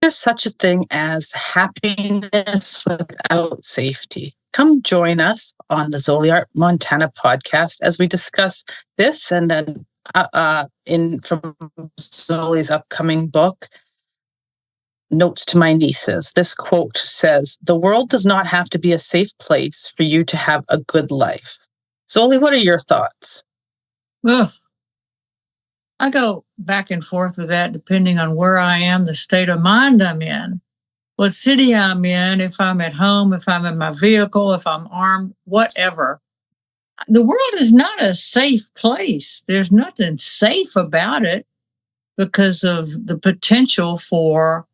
There's such a thing as happiness without safety. Come join us on the Zoliart Montana podcast as we discuss this and then in from Zoli's upcoming book, Notes to My Nieces. This quote says, "The world does not have to be a safe place for you to have a good life." Zoli, what are your thoughts? Ugh. I go back and forth with that depending on where I am, the state of mind I'm in, what city I'm in, if I'm at home, if I'm in my vehicle, if I'm armed, whatever. The world is not a safe place. There's nothing safe about it because of the potential for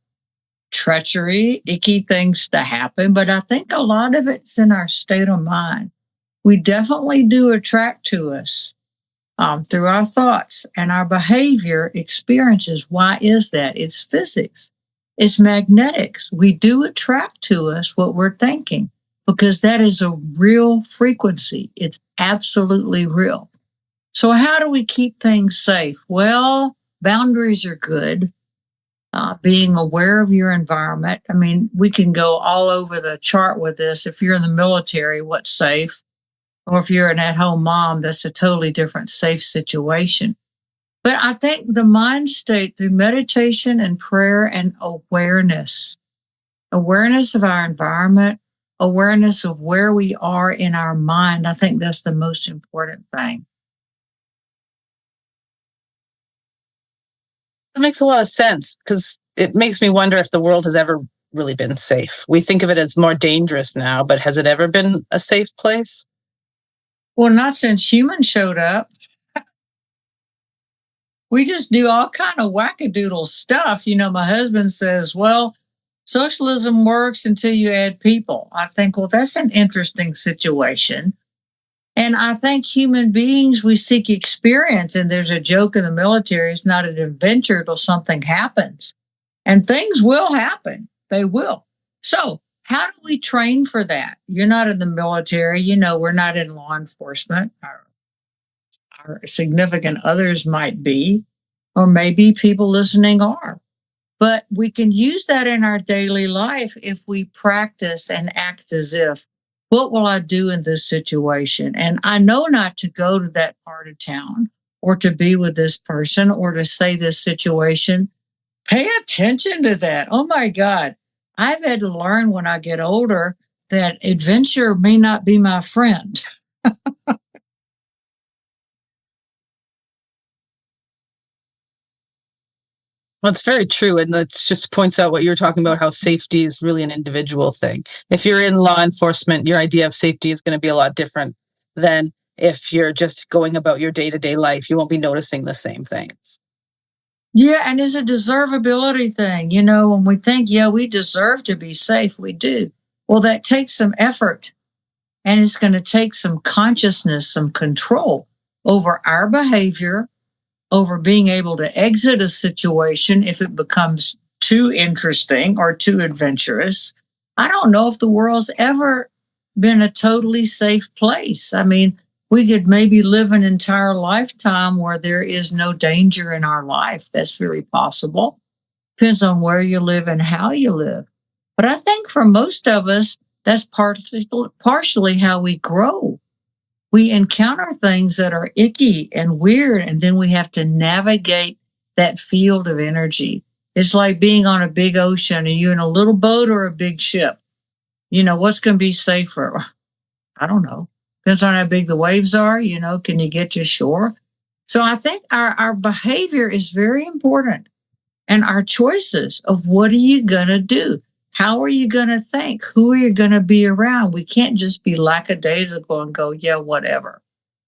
treachery, icky things to happen. But I think a lot of it's in our state of mind. We definitely do attract to us through our thoughts and our behavior experiences. Why is that? It's physics, it's magnetics. We do attract to us what we're thinking because that is a real frequency. It's absolutely real. So, how do we keep things safe? Well, boundaries are good. Being aware of your environment. I mean, we can go all over the chart with this. If you're in the military, what's safe? Or if you're an at home mom, that's a totally different safe situation. But I think the mind state through meditation and prayer and awareness of our environment, awareness of where we are in our mind, I think that's the most important thing. It makes a lot of sense because it makes me wonder if the world has ever really been safe. We think of it as more dangerous now, but has it ever been a safe place? Well, not since humans showed up. We just do all kind of wackadoodle stuff. My husband says, well, socialism works until you add people. I think, well, that's an interesting situation. And I think human beings, we seek experience. And there's a joke in the military, it's not an adventure till something happens. And things will happen. They will. So, how do we train for that? You're not in the military. We're not in law enforcement. Our significant others might be, or maybe people listening are. But we can use that in our daily life if we practice and act as if, what will I do in this situation? And I know not to go to that part of town or to be with this person or to say this situation. Pay attention to that. Oh my God. I've had to learn when I get older that adventure may not be my friend. Well, it's very true. And that just points out what you're talking about, how safety is really an individual thing. If you're in law enforcement, your idea of safety is going to be a lot different than if you're just going about your day-to-day life. You won't be noticing the same things. Yeah, and it's a deservability thing. When we think, yeah, we deserve to be safe, we do. Well, that takes some effort and it's going to take some consciousness, some control over our behavior, over being able to exit a situation if it becomes too interesting or too adventurous. I don't know if the world's ever been a totally safe place. I mean, we could maybe live an entire lifetime where there is no danger in our life. That's very possible. Depends on where you live and how you live. But I think for most of us, that's partially how we grow. We encounter things that are icky and weird, and then we have to navigate that field of energy. It's like being on a big ocean. Are you in a little boat or a big ship? What's going to be safer? I don't know. Depends on how big the waves are. Can you get to shore? So I think our behavior is very important, and our choices of what are you going to do? How are you going to think? Who are you going to be around? We can't just be lackadaisical and go, yeah, whatever.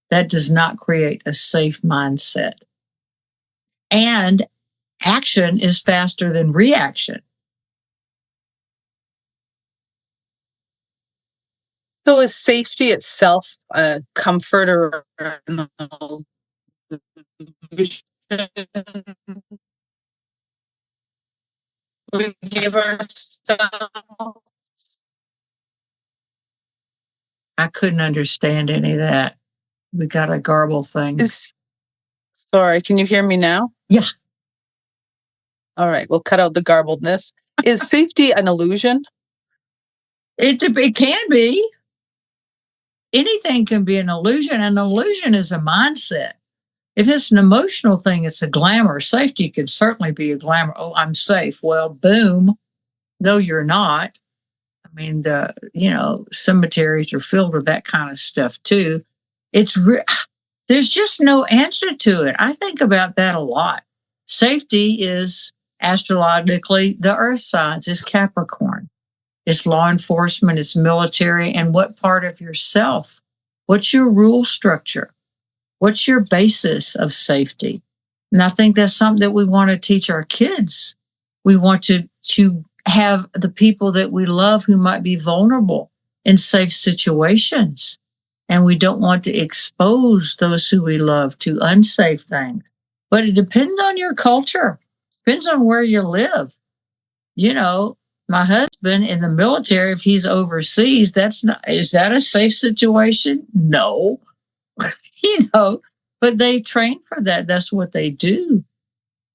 That does not create a safe mindset. And action is faster than reaction. So is safety itself a comfort or we give ourselves? I couldn't understand any of that. We got a garble thing. Sorry, can you hear me now? Yeah. All right, we'll cut out the garbledness. Is safety an illusion? It can be. Anything can be an illusion. An illusion is a mindset. If it's an emotional thing, it's a glamour. Safety could certainly be a glamour. Oh, I'm safe. Well, boom. No, you're not. I mean, cemeteries are filled with that kind of stuff too. There's just no answer to it. I think about that a lot. Safety is astrologically the earth signs is Capricorn. It's law enforcement, it's military, and what part of yourself? What's your rule structure? What's your basis of safety? And I think that's something that we want to teach our kids. We want to have the people that we love who might be vulnerable in safe situations. And we don't want to expose those who we love to unsafe things. But it depends on your culture, depends on where you live. My husband in the military, if he's overseas, is that a safe situation? No. But they train for that. That's what they do.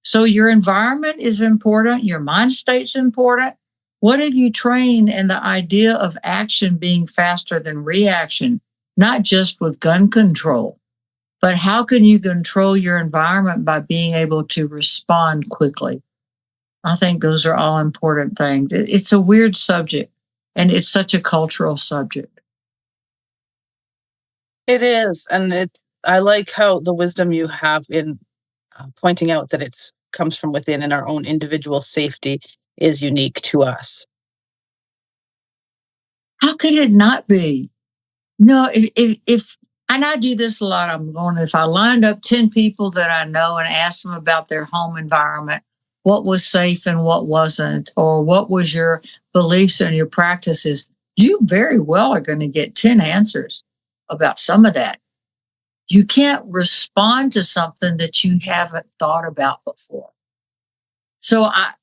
So your environment is important. Your mind state's important. What have you trained in the idea of action being faster than reaction? Not just with gun control, but how can you control your environment by being able to respond quickly? I think those are all important things. It's a weird subject, and it's such a cultural subject. It is. And I like how the wisdom you have in pointing out that it comes from within and our own individual safety is unique to us. How could it not be? No, if and I do this a lot, if I lined up 10 people that I know and asked them about their home environment, what was safe and what wasn't, or what was your beliefs and your practices, you very well are going to get 10 answers about some of that. You can't respond to something that you haven't thought about before. So I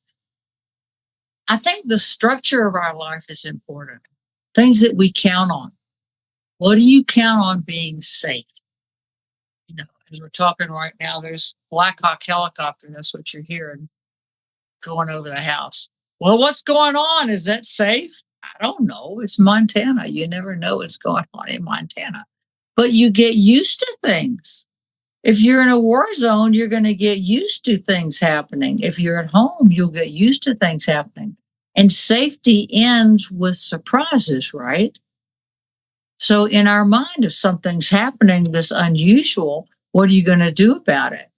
think the structure of our life is important. Things that we count on. What do you count on being safe? As we're talking right now, there's Black Hawk helicopter. That's what you're hearing going over the house. Well, what's going on? Is that safe? I don't know. It's Montana. You never know what's going on in Montana. But you get used to things. If you're in a war zone, you're going to get used to things happening. If you're at home, you'll get used to things happening. And safety ends with surprises, right? So in our mind, if something's happening that's unusual, what are you going to do about it?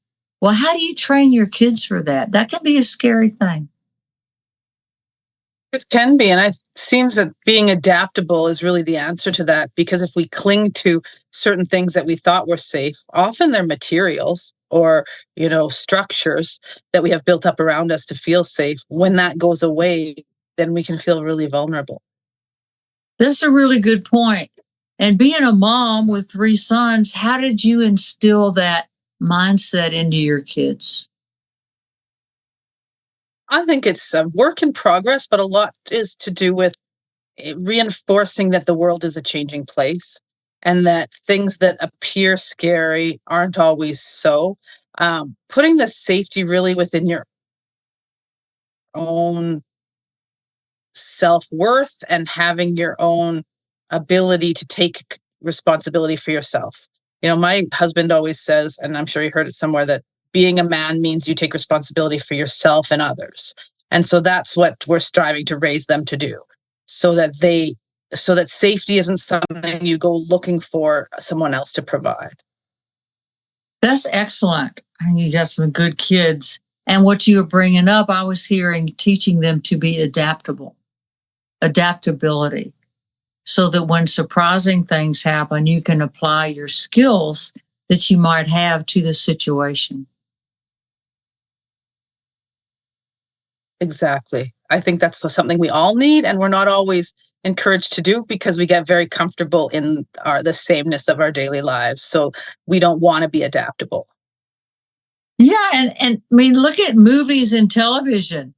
Well, how do you train your kids for that? That can be a scary thing. It can be. And it seems that being adaptable is really the answer to that, because if we cling to certain things that we thought were safe, often they're materials or, structures that we have built up around us to feel safe. When that goes away, then we can feel really vulnerable. That's a really good point. And being a mom with 3 sons, how did you instill that mindset into your kids? I think it's a work in progress, but a lot is to do with reinforcing that the world is a changing place and that things that appear scary aren't always so. Putting the safety really within your own self-worth and having your own ability to take responsibility for yourself. My husband always says, and I'm sure you heard it somewhere, that being a man means you take responsibility for yourself and others. And so that's what we're striving to raise them to do, so that safety isn't something you go looking for someone else to provide. That's excellent. And you got some good kids. And what you were bringing up, I was teaching them to be adaptability, so that when surprising things happen, you can apply your skills that you might have to the situation. Exactly. I think that's something we all need, and we're not always encouraged to do because we get very comfortable in the sameness of our daily lives. So we don't want to be adaptable. Yeah, and I mean, look at movies and television.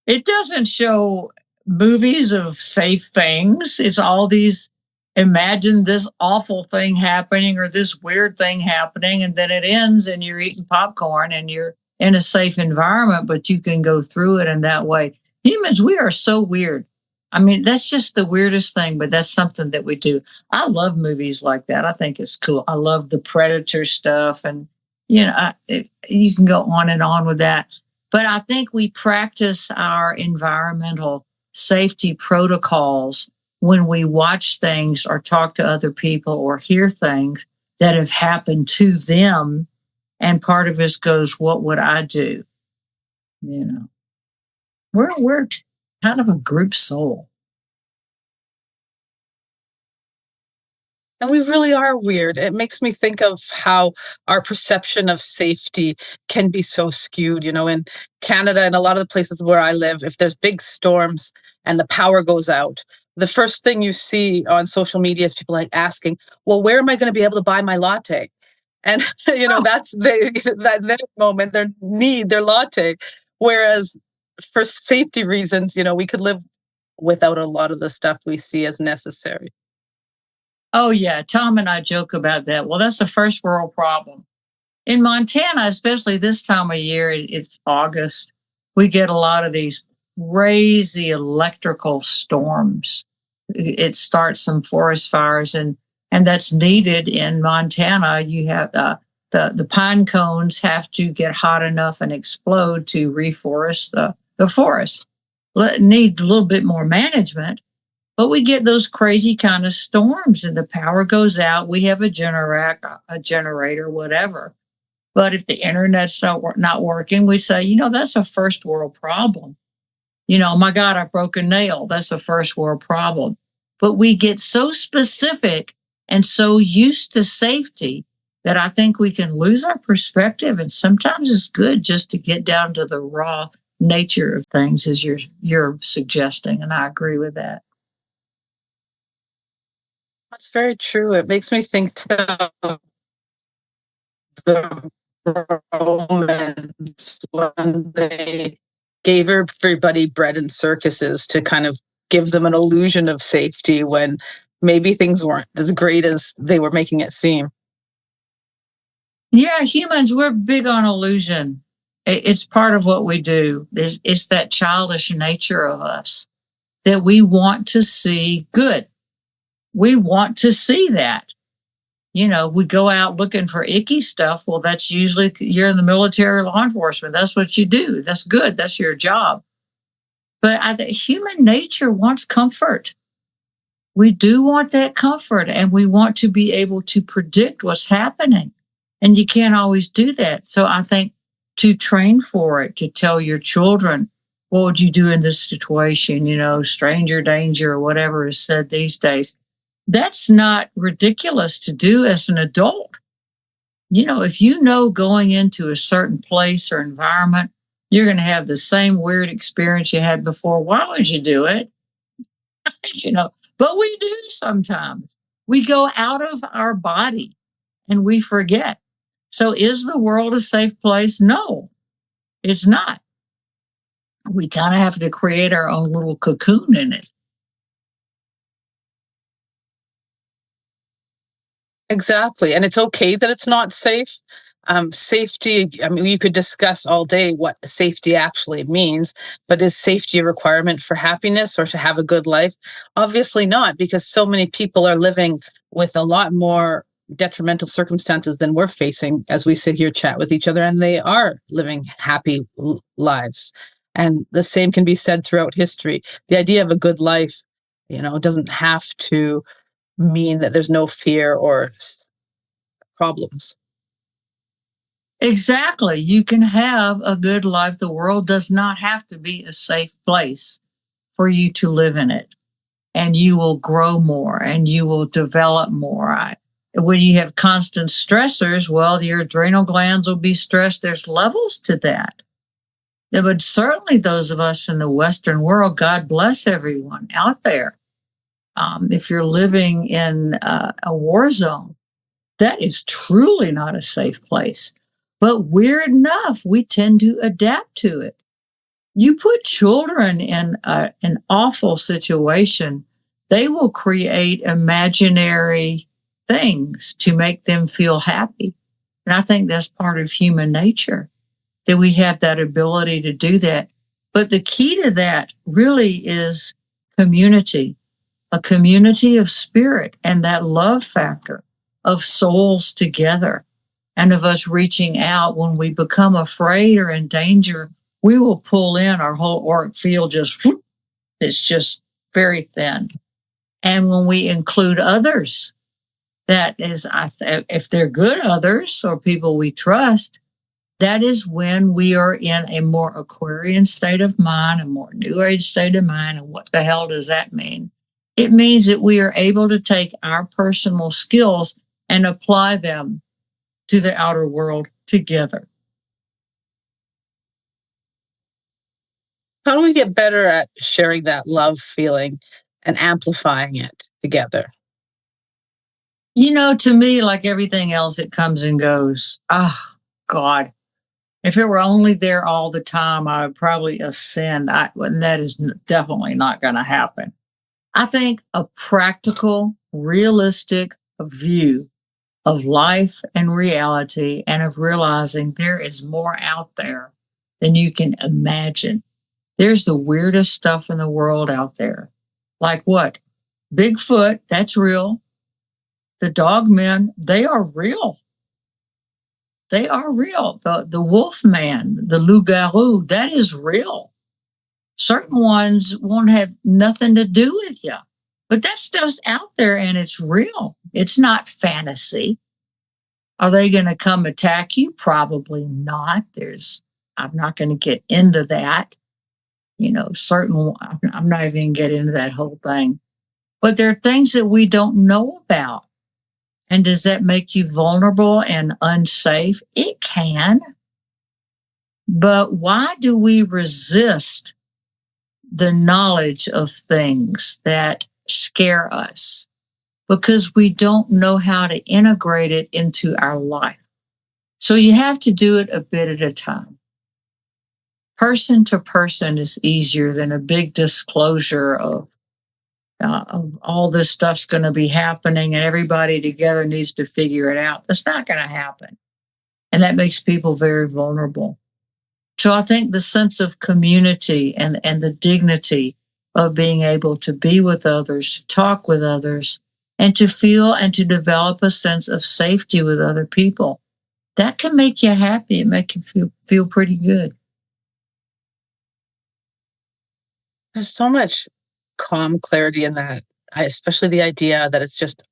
It doesn't show movies of safe things. It's all these, imagine this awful thing happening or this weird thing happening, and then it ends and you're eating popcorn and you're in a safe environment, but you can go through it in that way. Humans, we are so weird. I mean, that's just the weirdest thing, but that's something that we do. I love movies like that. I think it's cool. I love the Predator stuff, and you can go on and on with that. But I think we practice our environmental safety protocols when we watch things or talk to other people or hear things that have happened to them. And part of us goes, "What would I do?" You know, we're kind of a group soul. And we really are weird. It makes me think of how our perception of safety can be so skewed. In Canada and a lot of the places where I live, if there's big storms and the power goes out, the first thing you see on social media is people like asking, well, where am I going to be able to buy my latte? And, Oh, that's that moment, their need, their latte. Whereas for safety reasons, we could live without a lot of the stuff we see as necessary. oh yeah. Tom and I joke about that. Well, that's a first world problem. In Montana, especially this time of year, it's August, we get a lot of these crazy electrical storms. It starts some forest fires, and that's needed in Montana. You have the pine cones have to get hot enough and explode to reforest the forest. Need a little bit more management, but we get those crazy kind of storms, and the power goes out. We have a generator, whatever. But if the internet's not working, we say, that's a first world problem. Oh my God, I broke a nail. That's a first world problem. But we get so specific and so used to safety that I think we can lose our perspective. And sometimes it's good just to get down to the raw nature of things, as you're suggesting. And I agree with that. That's very true. It makes me think of the Romans when they gave everybody bread in circuses to kind of give them an illusion of safety when maybe things weren't as great as they were making it seem. Yeah, humans, we're big on illusion. It's part of what we do. It's that childish nature of us that we want to see good. We want to see that. We go out looking for icky stuff. Well, that's usually you're in the military, law enforcement. That's what you do. That's good. That's your job. But I think human nature wants comfort. We do want that comfort, and we want to be able to predict what's happening. And you can't always do that. So I think to train for it, to tell your children, what would you do in this situation? Stranger danger or whatever is said these days. That's not ridiculous to do as an adult. If going into a certain place or environment, you're going to have the same weird experience you had before. Why would you do it? But we do sometimes. We go out of our body and we forget. So is the world a safe place? No, it's not. We kind of have to create our own little cocoon in it. Exactly. And it's okay that it's not safe. Safety, I mean, you could discuss all day what safety actually means, but is safety a requirement for happiness or to have a good life? Obviously not, because so many people are living with a lot more detrimental circumstances than we're facing as we sit here chat with each other, and they are living happy lives. And the same can be said throughout history. The idea of a good life, doesn't have to mean that there's no fear or problems. Exactly. You can have a good life. The world does not have to be a safe place for you to live in it. And you will grow more and you will develop more. When you have constant stressors, well, your adrenal glands will be stressed. There's levels to that. But certainly those of us in the Western world, God bless everyone out there. If you're living in a war zone, that is truly not a safe place. But weird enough, we tend to adapt to it. You put children in an awful situation, they will create imaginary things to make them feel happy. And I think that's part of human nature, that we have that ability to do that. But the key to that really is community, a community of spirit, and that love factor of souls together, and of us reaching out when we become afraid or in danger. We will pull in our whole auric field, just whoop, it's just very thin. And when we include others, that is, if they're good others or people we trust, that is when we are in a more Aquarian state of mind, a more New Age state of mind. And what the hell does that mean? It means that we are able to take our personal skills and apply them to the outer world together. How do we get better at sharing that love feeling and amplifying it together? To me, like everything else, it comes and goes. Ah, God. If it were only there all the time, I would probably ascend. And that is definitely not going to happen. I think a practical, realistic view of life and reality, and of realizing there is more out there than you can imagine. There's the weirdest stuff in the world out there. Like what? Bigfoot, that's real. The dogmen, they are real. They are real. The wolf man, the loup-garou, that is real. Certain ones won't have nothing to do with you. But that stuff's out there and it's real. It's not fantasy. Are they going to come attack you? Probably not. I'm not going to get into that. I'm not even going to get into that whole thing. But there are things that we don't know about. And does that make you vulnerable and unsafe? It can. But why do we resist the knowledge of things that scare us? Because we don't know how to integrate it into our life. So you have to do it a bit at a time. Person to person is easier than a big disclosure of all this stuff's going to be happening and everybody together needs to figure it out. That's not going to happen. And that makes people very vulnerable. So I think the sense of community and the dignity of being able to be with others, to talk with others, and to feel and to develop a sense of safety with other people, that can make you happy and make you feel pretty good. There's so much calm clarity in that, especially the idea that it's just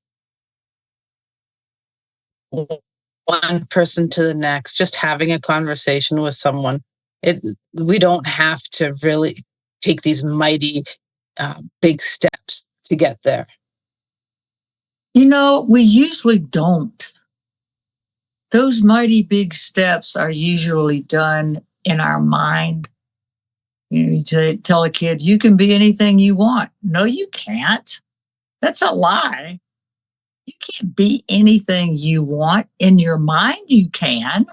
one person to the next, just having a conversation with someone. We don't have to really take these mighty big steps to get there. We usually don't. Those mighty big steps are usually done in our mind. You tell a kid, you can be anything you want. No, you can't. That's a lie. You can't be anything you want. In your mind, you can.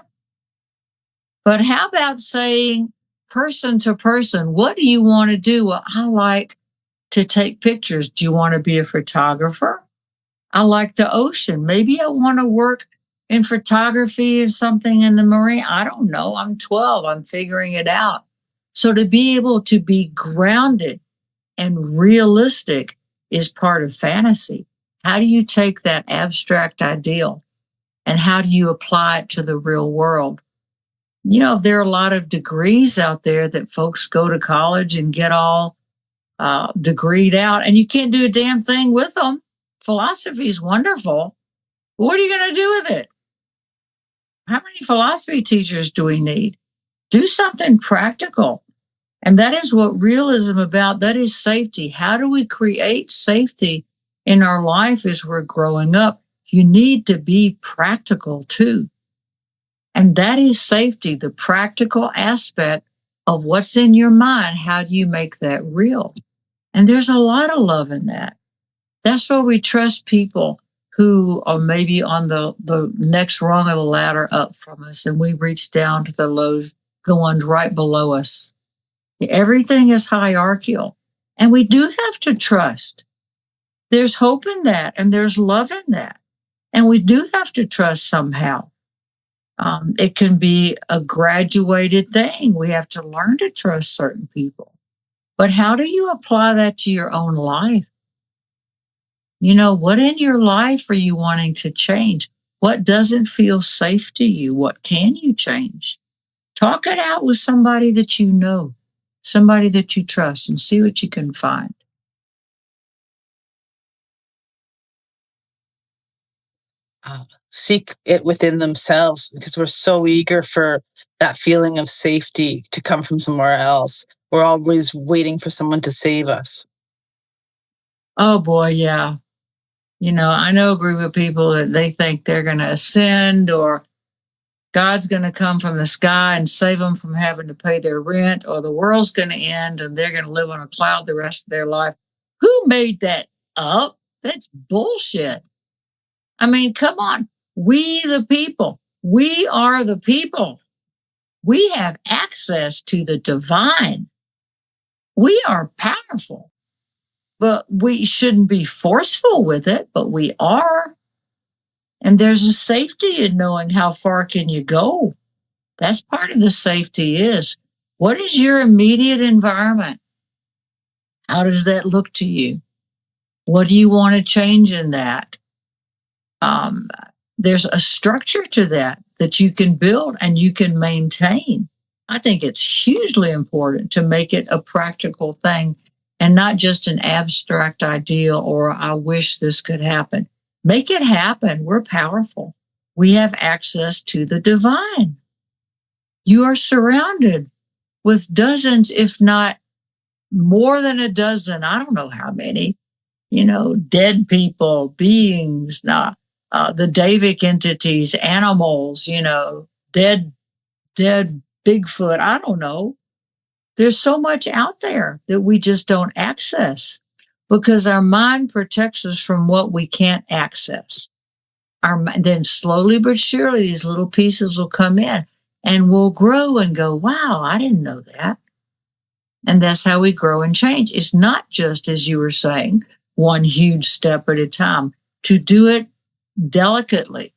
But how about saying, person to person, what do you want to do? Well, I like to take pictures. Do you want to be a photographer? I like the ocean. Maybe I want to work in photography or something in the marine. I don't know. I'm 12. I'm figuring it out. So to be able to be grounded and realistic is part of fantasy. How do you take that abstract ideal and how do you apply it to the real world? There are a lot of degrees out there that folks go to college and get all degreed out, and you can't do a damn thing with them. Philosophy is wonderful. What are you going to do with it? How many philosophy teachers do we need? Do something practical. And that is what realism about. That is safety. How do we create safety in our life as we're growing up? You need to be practical too. And that is safety, the practical aspect of what's in your mind. How do you make that real? And there's a lot of love in that. That's why we trust people who are maybe on the next rung of the ladder up from us, and we reach down to the ones right below us. Everything is hierarchical, and we do have to trust. There's hope in that, and there's love in that, and we do have to trust somehow. It can be a graduated thing. We have to learn to trust certain people. But how do you apply that to your own life? What in your life are you wanting to change? What doesn't feel safe to you? What can you change? Talk it out with somebody that you know, somebody that you trust, and see what you can find. Seek it within themselves because we're so eager for that feeling of safety to come from somewhere else. We're always waiting for someone to save us. Oh boy, yeah. I know a group of people that they think they're going to ascend or God's going to come from the sky and save them from having to pay their rent, or the world's going to end and they're going to live on a cloud the rest of their life. Who made that up? That's bullshit. I mean, come on. We, the people, we are the people. We have access to the divine. We are powerful, but we shouldn't be forceful with it, but we are. And there's a safety in knowing how far can you go. That's part of the safety is, what is your immediate environment? How does that look to you? What do you want to change in that? There's a structure to that you can build and you can maintain. I think it's hugely important to make it a practical thing and not just an abstract idea or I wish this could happen. Make it happen. We're powerful. We have access to the divine. You are surrounded with dozens, if not more than a dozen, I don't know how many, dead people, beings, the Davic entities, animals, dead Bigfoot. I don't know. There's so much out there that we just don't access because our mind protects us from what we can't access. Then slowly but surely, these little pieces will come in and we'll grow and go, wow, I didn't know that. And that's how we grow and change. It's not just, as you were saying, one huge step at a time. To do it delicately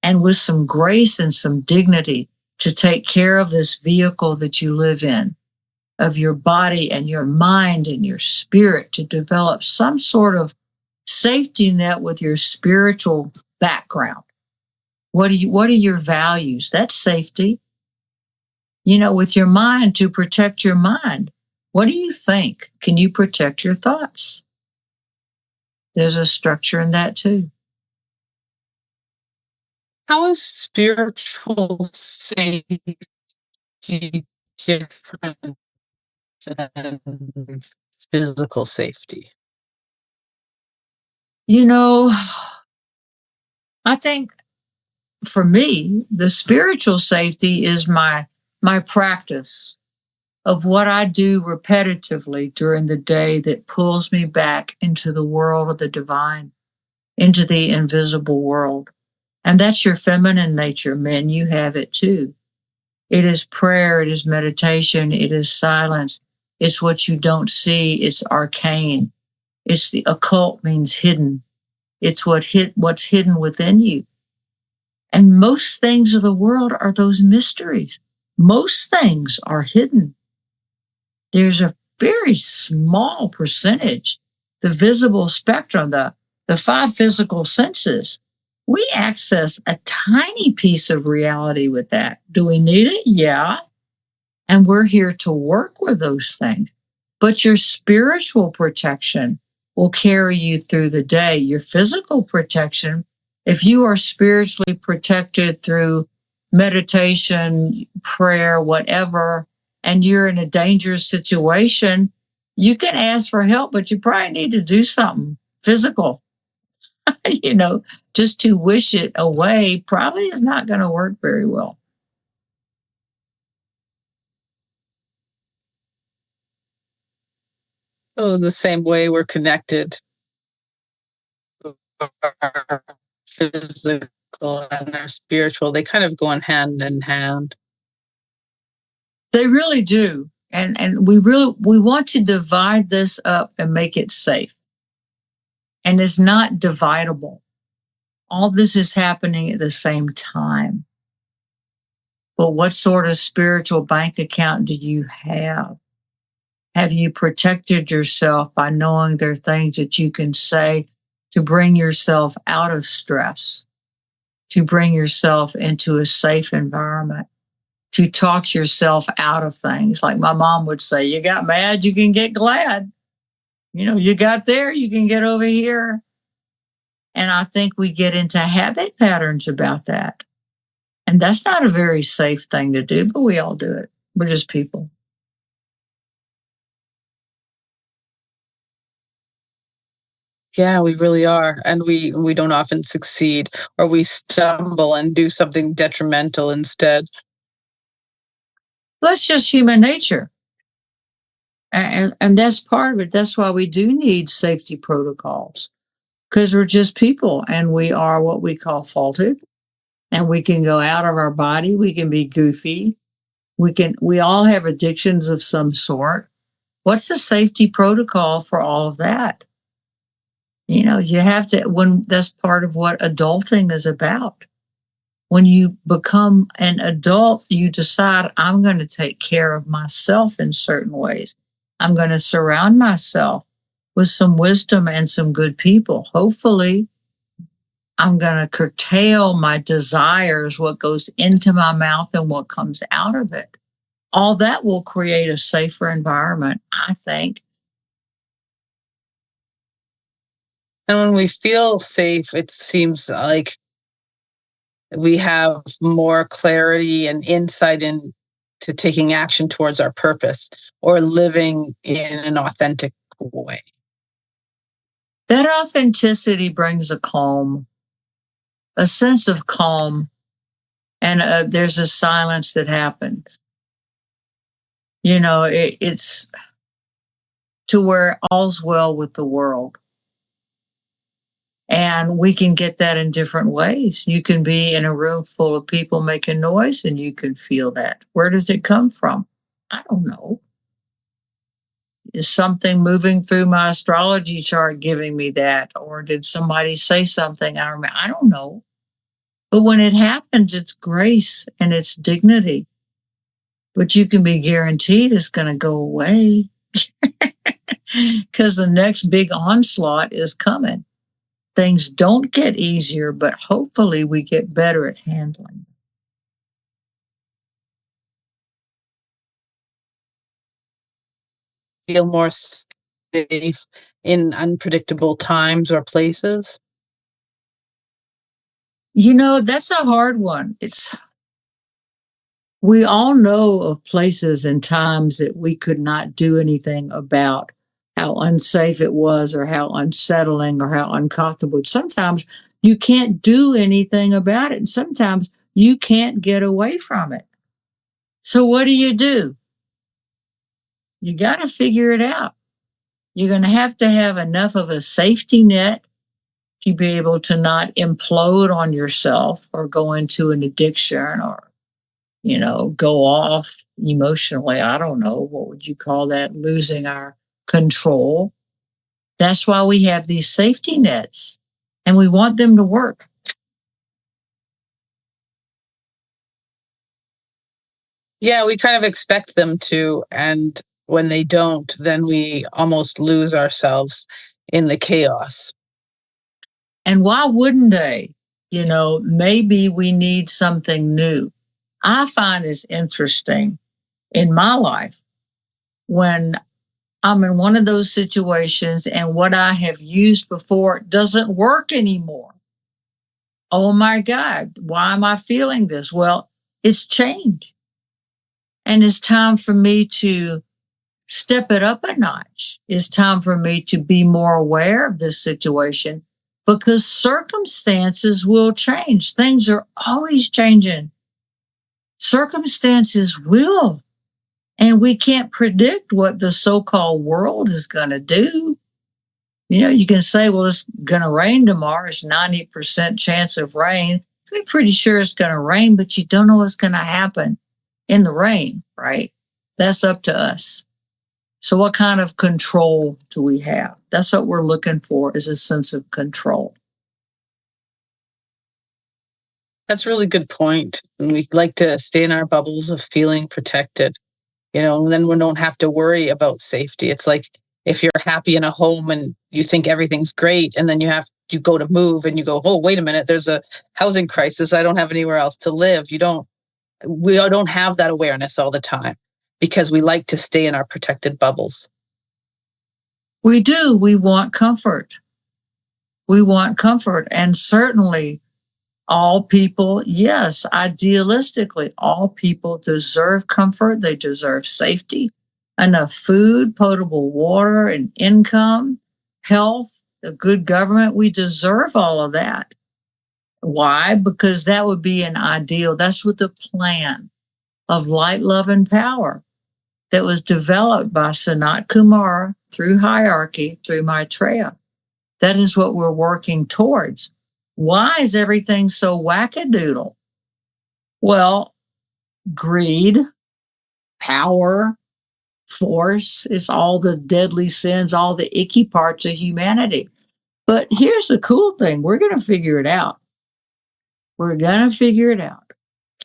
and with some grace and some dignity to take care of this vehicle that you live in, of your body and your mind and your spirit, to develop some sort of safety net with your spiritual background. What are your values? That's safety. With your mind, to protect your mind. What do you think? Can you protect your thoughts? There's a structure in that too. How is spiritual safety different than physical safety? I think for me, the spiritual safety is my practice of what I do repetitively during the day that pulls me back into the world of the divine, into the invisible world. And that's your feminine nature, men. You have it too. It is prayer. It is meditation. It is silence. It's what you don't see. It's arcane. It's the occult, means hidden. It's what's hidden within you. And most things of the world are those mysteries. Most things are hidden. There's a very small percentage, the visible spectrum, the five physical senses. We access a tiny piece of reality with that. Do we need it? Yeah. And we're here to work with those things. But your spiritual protection will carry you through the day. Your physical protection, if you are spiritually protected through meditation, prayer, whatever, and you're in a dangerous situation, you can ask for help, but you probably need to do something physical. Just to wish it away probably is not going to work very well. So the same way we're connected, our physical and our spiritual, they kind of go hand in hand. They really do. And we want to divide this up and make it safe. And it's not dividable. All this is happening at the same time. But what sort of spiritual bank account do you have? Have you protected yourself by knowing there are things that you can say to bring yourself out of stress, to bring yourself into a safe environment, to talk yourself out of things? Like my mom would say, you got mad, you can get glad. You got there, you can get over here. And I think we get into habit patterns about that. And that's not a very safe thing to do, but we all do it. We're just people. Yeah, we really are. And we don't often succeed, or we stumble and do something detrimental instead. That's just human nature. And that's part of it. That's why we do need safety protocols, because we're just people and we are what we call faulted, and we can go out of our body. We can be goofy. We all have addictions of some sort. What's the safety protocol for all of that? You have to, when that's part of what adulting is about. When you become an adult, you decide, I'm going to take care of myself in certain ways. I'm going to surround myself with some wisdom and some good people. Hopefully, I'm going to curtail my desires, what goes into my mouth and what comes out of it. All that will create a safer environment, I think. And when we feel safe, it seems like we have more clarity and insight into taking action towards our purpose or living in an authentic way. That authenticity brings a calm, a sense of calm, and there's a silence that happens. It's to where all's well with the world. And we can get that in different ways. You can be in a room full of people making noise and you can feel that. Where does it come from? I don't know. Is something moving through my astrology chart giving me that? Or did somebody say something? I don't know. But when it happens, it's grace and it's dignity. But you can be guaranteed it's going to go away because the next big onslaught is coming. Things don't get easier, but hopefully we get better at handling. Feel more safe in unpredictable times or places. That's a hard one. We all know of places and times that we could not do anything about how unsafe it was or how unsettling or how uncomfortable. Sometimes you can't do anything about it. And sometimes you can't get away from it. So what do? You got to figure it out. You're going to have enough of a safety net to be able to not implode on yourself or go into an addiction or, go off emotionally. I don't know. What would you call that? Losing our control. That's why we have these safety nets and we want them to work. Yeah, we kind of expect them to. And when they don't, then we almost lose ourselves in the chaos. And why wouldn't they? Maybe we need something new. I find it's interesting in my life when I'm in one of those situations and what I have used before doesn't work anymore. Oh my God, why am I feeling this? Well, it's change. And it's time for me to step it up a notch. It's time for me to be more aware of this situation because circumstances will change. Things are always changing. Circumstances will. And we can't predict what the so-called world is going to do. You can say, well, it's going to rain tomorrow. It's 90% chance of rain. We're pretty sure it's going to rain, but you don't know what's going to happen in the rain, right? That's up to us. So what kind of control do we have? That's what we're looking for, is a sense of control. That's a really good point. And we like to stay in our bubbles of feeling protected, and then we don't have to worry about safety. It's like if you're happy in a home and you think everything's great, and then you go to move and you go, oh, wait a minute, there's a housing crisis. I don't have anywhere else to live. We don't have that awareness all the time because we like to stay in our protected bubbles. We do. We want comfort. We want comfort. And certainly all people, yes, idealistically, all people deserve comfort. They deserve safety, enough food, potable water, and income, health, a good government. We deserve all of that. Why? Because that would be an ideal. That's what the plan of light, love, and power that was developed by Sanat Kumara through hierarchy, through Maitreya. That is what we're working towards. Why is everything so wackadoodle? Well, greed, power, force is all the deadly sins, all the icky parts of humanity. But here's the cool thing. We're going to figure it out. We're going to figure it out.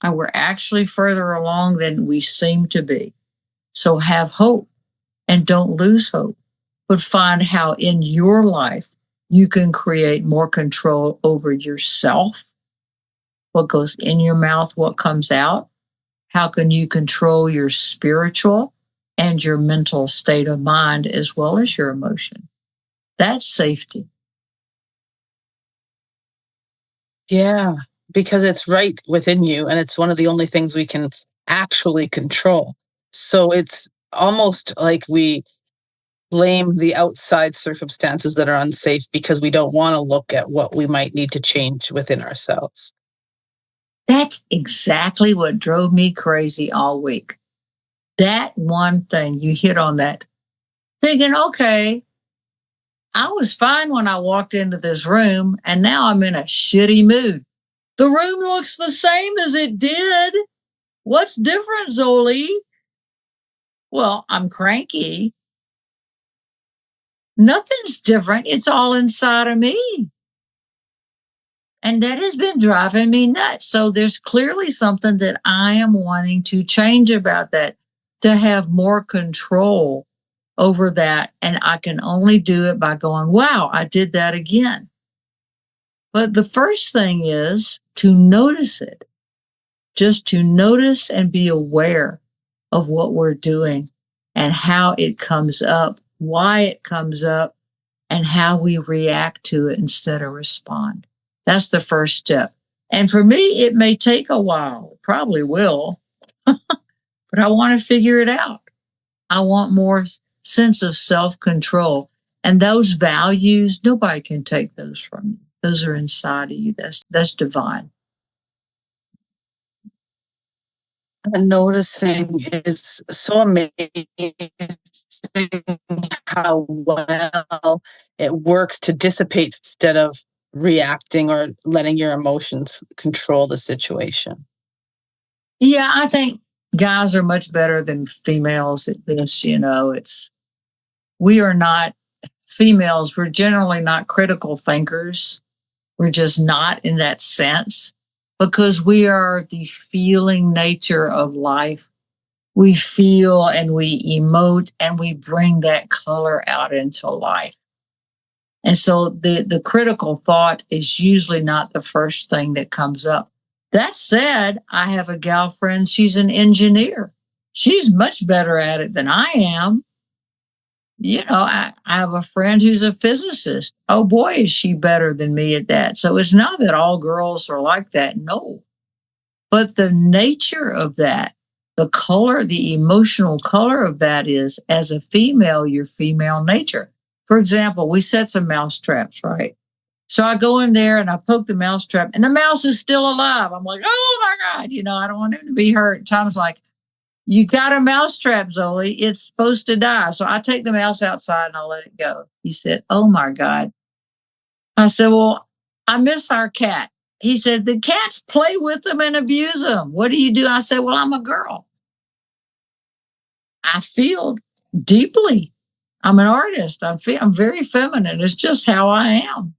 And we're actually further along than we seem to be. So have hope and don't lose hope, but find how in your life you can create more control over yourself, what goes in your mouth, what comes out. How can you control your spiritual and your mental state of mind as well as your emotion? That's safety. Yeah, because it's right within you and it's one of the only things we can actually control. So it's almost like we blame the outside circumstances that are unsafe because we don't want to look at what we might need to change within ourselves. That's exactly what drove me crazy all week. That one thing, you hit on that, thinking, okay, I was fine when I walked into this room, and now I'm in a shitty mood. The room looks the same as it did. What's different, Zoli? Well, I'm cranky. Nothing's different. It's all inside of me. And that has been driving me nuts. So there's clearly something that I am wanting to change about that, to have more control over that. And I can only do it by going, wow, I did that again. But the first thing is to notice it, just to notice and be aware of what we're doing and how it comes up, why it comes up, and how we react to it instead of respond. That's the first step. And for me, it may take a while. It probably will, but I want to figure it out. I want more sense of self-control. And those values, nobody can take those from you. Those are inside of you. That's divine. And noticing is so amazing how well it works to dissipate instead of reacting or letting your emotions control the situation. Yeah, I think guys are much better than females at this. We are not females. We're generally not critical thinkers. We're just not in that sense because we are the feeling nature of life. We feel and we emote and we bring that color out into life. And so the critical thought is usually not the first thing that comes up. That said, I have a gal friend, she's an engineer. She's much better at it than I am. I have a friend who's a physicist. Oh boy, is she better than me at that. So it's not that all girls are like that. No. But the nature of that, the color, the emotional color of that is, as a female, your female nature. For example, we set some mouse traps, right? So I go in there and I poke the mouse trap and the mouse is still alive. I'm like, oh my God, I don't want him to be hurt. Tom's like, you got a mouse trap, Zoli. It's supposed to die. So I take the mouse outside and I let it go. He said, oh my God. I said, well, I miss our cat. He said, the cats play with them and abuse them. What do you do? I said, well, I'm a girl. I feel deeply. I'm an artist. I'm very feminine. It's just how I am.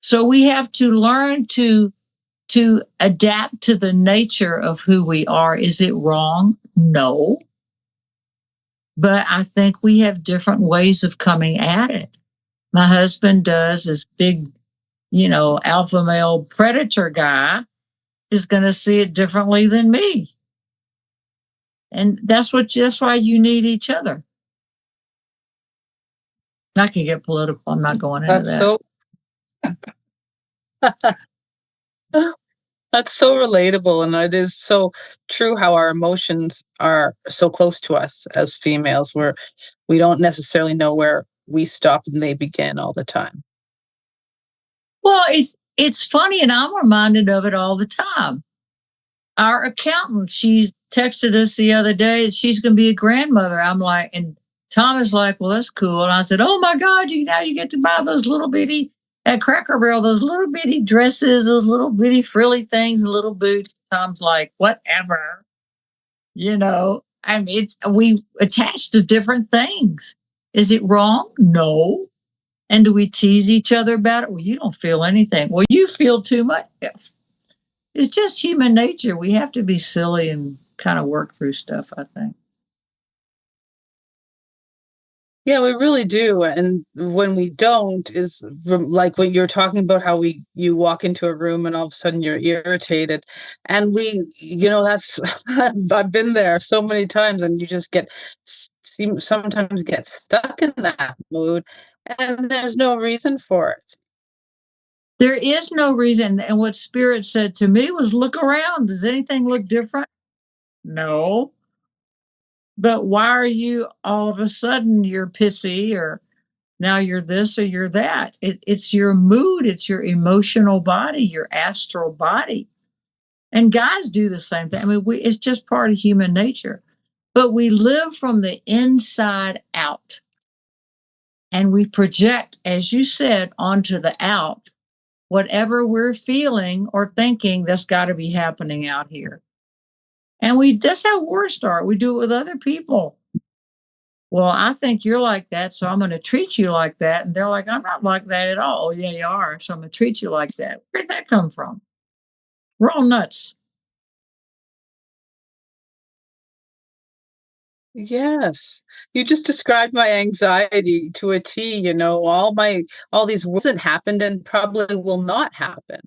So we have to learn to to adapt to the nature of who we are. Is it wrong? No. But I think we have different ways of coming at it. My husband does this big, alpha male predator guy is going to see it differently than me. And that's why you need each other. I can get political. I'm not going into that. That's so relatable, and it is so true how our emotions are so close to us as females, where we don't necessarily know where we stop and they begin all the time. Well, it's funny, and I'm reminded of it all the time. Our accountant, she texted us the other day that she's going to be a grandmother. I'm like, and Tom is like, well, that's cool. And I said, oh my God, now you get to buy those little bitty at Cracker Barrel, those little bitty dresses, those little bitty frilly things, the little boots. Tom's like, whatever. We attach to different things. Is it wrong? No. And do we tease each other about it? Well, you don't feel anything. Well, you feel too much. It's just human nature. We have to be silly and kind of work through stuff, I think. Yeah, we really do. And when we don't, is like when you're talking about how you walk into a room and all of a sudden you're irritated. And that's, I've been there so many times, and you just sometimes get stuck in that mood, and there's no reason for it. There is no reason. And what Spirit said to me was, look around. Does anything look different? No. But why are you all of a sudden you're pissy, or now you're this or you're that? It's your mood. It's your emotional body, your astral body. And guys do the same thing. I mean, it's just part of human nature. But we live from the inside out. And we project, as you said, onto the out. Whatever we're feeling or thinking, that's got to be happening out here. And that's how wars start. We do it with other people. Well, I think you're like that, so I'm going to treat you like that. And they're like, I'm not like that at all. Oh, yeah, you are. So I'm going to treat you like that. Where'd that come from? We're all nuts. Yes. You just described my anxiety to a T, all these hasn't happened and probably will not happen.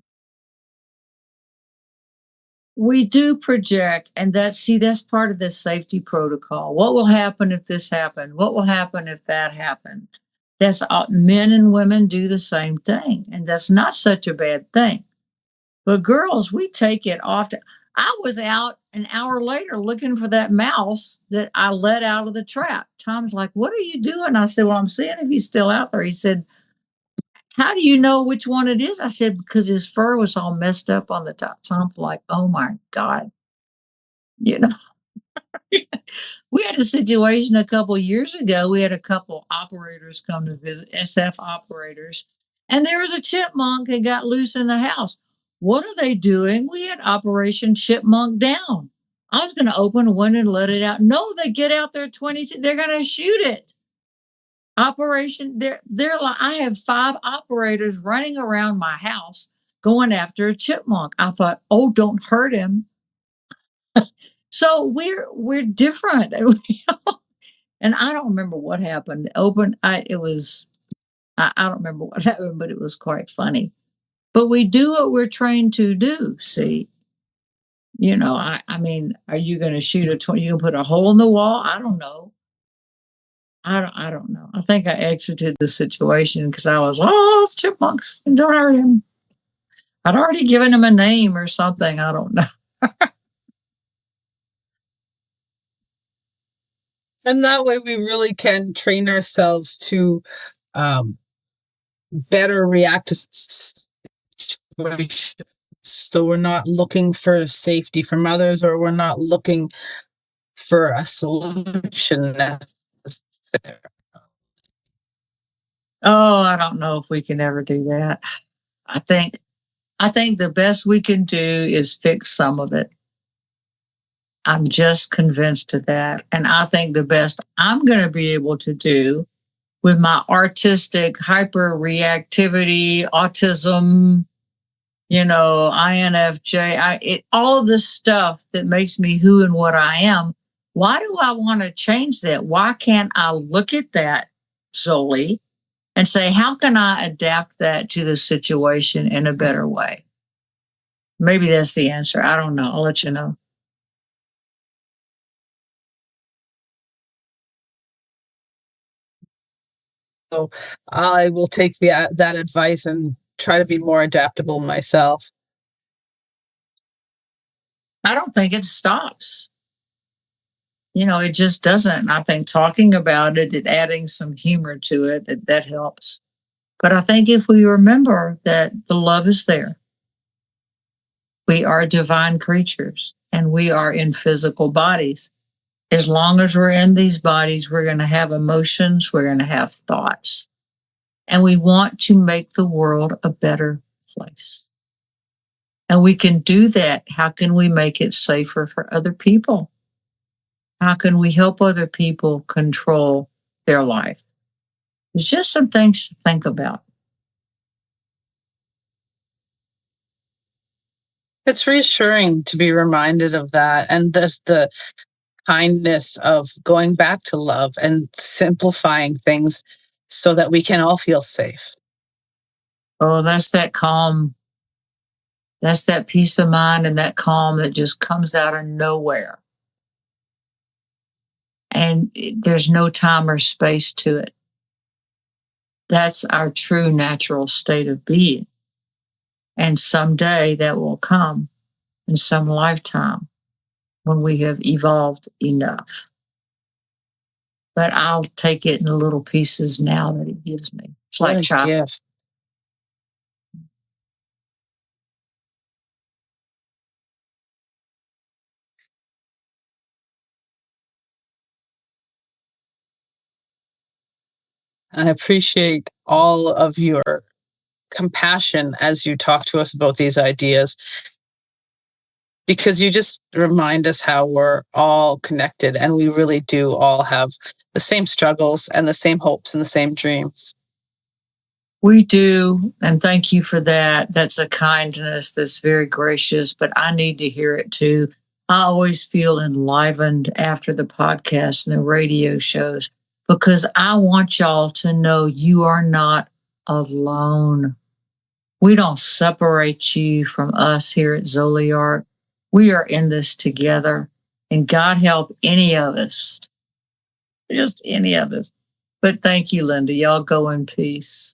We do project, and that's part of this safety protocol. What will happen if this happened? What will happen if that happened? That's men and women do the same thing, and that's not such a bad thing. But girls, we take it often. I was out an hour later looking for that mouse that I let out of the trap. Tom's like, what are you doing? I said, well, I'm seeing if he's still out there. He said, how do you know which one it is? I said, because his fur was all messed up on the top. Tom's like, oh my God. We had a situation a couple years ago. We had a couple operators come to visit, SF operators, and there was a chipmunk that got loose in the house. What are they doing? We had Operation Chipmunk Down. I was going to open a window and let it out. No, they get out there 22. They're going to shoot it. They're like, I have 5 operators running around my house going after a chipmunk. I thought, oh, don't hurt him. So we're different. And I don't remember what happened. I don't remember what happened, but it was quite funny. But we do what we're trained to do. See, I mean, are you going to shoot you going to put a hole in the wall? I don't know. I don't know. I think I exited the situation because I was, it's chipmunks. Don't hurt him. I'd already given him a name or something. I don't know. And that way we really can train ourselves to better react to situations. So we're not looking for safety from others, or we're not looking for a solution necessarily. Oh, I don't know if we can ever do that. I think the best we can do is fix some of it. I'm just convinced of that. And I think the best I'm going to be able to do with my artistic hyper reactivity, autism, INFJ, all of this stuff that makes me who and what I am. Why do I want to change that? Why can't I look at that, Zoe, and say, how can I adapt that to the situation in a better way? Maybe that's the answer. I don't know. I'll let you know. So I will take that advice and try to be more adaptable myself. I don't think it stops. It just doesn't. I think talking about it and adding some humor to it, that helps. But I think if we remember that the love is there, we are divine creatures and we are in physical bodies. As long as we're in these bodies, we're going to have emotions, we're going to have thoughts, and we want to make the world a better place. And we can do that. How can we make it safer for other people? How can we help other people control their life? It's just some things to think about. It's reassuring to be reminded of that, and the kindness of going back to love and simplifying things so that we can all feel safe. Oh, that's that calm. That's that peace of mind and that calm that just comes out of nowhere. And there's no time or space to it. That's our true natural state of being. And someday that will come in some lifetime when we have evolved enough. But I'll take it in the little pieces now that it gives me. It's like chocolate. Gift. I appreciate all of your compassion as you talk to us about these ideas, because you just remind us how we're all connected and we really do all have the same struggles and the same hopes and the same dreams. We do. And thank you for that. That's a kindness that's very gracious, but I need to hear it too. I always feel enlivened after the podcast and the radio shows because I want y'all to know you are not alone. We don't separate you from us here at Zoliart. We are in this together, and God help any of us, just any of us. But thank you, Linda. Y'all go in peace.